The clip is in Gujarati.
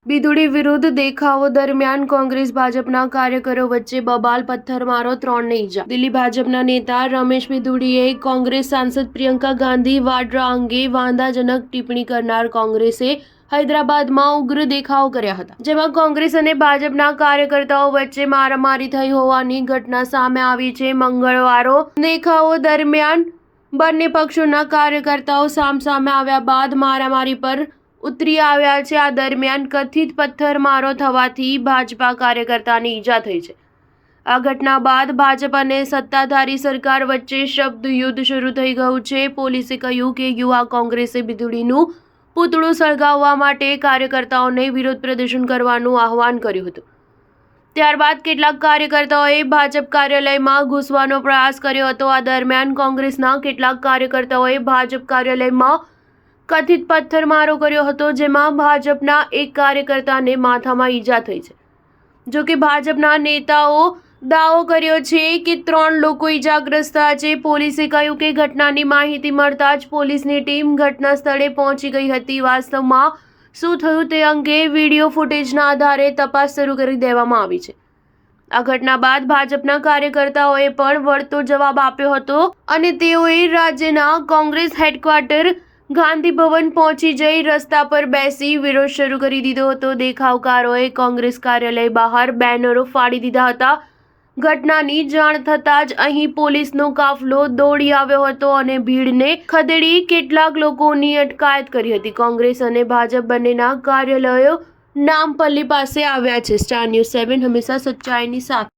બિદુડી વિરુદ્ધ દેખાવો દરમિયાન કોંગ્રેસ ભાજપના કાર્યકરો વચ્ચે બબાલ પથ્થરમારો, 3ને ઈજા. દિલ્હી ભાજપના નેતા રમેશ બિદુડીએ કોંગ્રેસ સાંસદ પ્રિયંકા ગાંધી વાડ્રા અંગે વાંધાજનક ટિપ્પણી કરનાર કોંગ્રેસે હૈદરાબાદમાં ઉગ્ર દેખાવો કર્યા હતા, જેમાં કોંગ્રેસ અને ભાજપના કાર્યકર્તાઓ વચ્ચે મારામારી થઈ હોવાની ઘટના સામે આવી છે. મંગળવારે દેખાવો દરમિયાન બંને પક્ષોના કાર્યકર્તાઓ સામસામે આવ્યા બાદ મારામારી પર ઉતરી આવ્યા છે. આ દરમિયાન કથિત પથ્થરમારો થવાથી ભાજપા કાર્યકર્તાને ઈજા થઈ છે. આ ઘટના બાદ ભાજપ અને સત્તાધારી સરકાર વચ્ચે શબ્દ યુદ્ધ શરૂ થઈ ગયું છે. પોલીસે કહ્યું કે યુવા કોંગ્રેસે બિદુડીનું પૂતળું સળગાવવા માટે કાર્યકર્તાઓને વિરોધ પ્રદર્શન કરવાનું આહવાન કર્યું હતું. ત્યારબાદ કેટલાક કાર્યકર્તાઓએ ભાજપ કાર્યાલયમાં ઘૂસવાનો પ્રયાસ કર્યો હતો. આ દરમિયાન કોંગ્રેસના કેટલાક કાર્યકર્તાઓએ ભાજપ કાર્યાલયમાં કથિત પથ્થરમારો કર્યો હતો, જેમાં ભાજપના એક કાર્યકર્તાને માથામાં ઈજા થઈ છે. જો કે ભાજપના નેતાઓ દાવો કર્યો છે કે 3 લોકો ઈજાગ્રસ્ત થયા છે. પોલીસે કહ્યું કે ઘટનાની માહિતી મળતા જ પોલીસની ટીમ ઘટના સ્થળે પહોંચી ગઈ હતી. વાસ્તવમાં શું થયું તે અંગે વિડીયો ફૂટેજના આધારે તપાસ શરૂ કરી દેવામાં આવી છે. આ ઘટના બાદ ભાજપના કાર્યકર્તાઓએ પણ વળતો જવાબ આપ્યો હતો અને તેઓએ રાજ્યના કોંગ્રેસ હેડક્વાર્ટર ગાંધી ભવન પહોંચી જઈ રસ્તા પર બેસી વિરોધ શરૂ કરી દીધો હતો. દેખાવકારોએ કોંગ્રેસ કાર્યાલય બહાર બેનરો ફાડી દીધા હતા. ઘટનાની જાણ થતાં જ અહીં પોલીસનો કાફલો દોડી આવ્યો હતો અને ભીડને ખદેડી કેટલાક લોકોની અટકાયત કરી હતી. કોંગ્રેસ અને ભાજપ બંનેના કાર્યાલયો નામપલ્લી પાસે આવ્યા છે. સ્ટાર ન્યૂઝ 7 હંમેશા સચ્ચાઈની સાથે.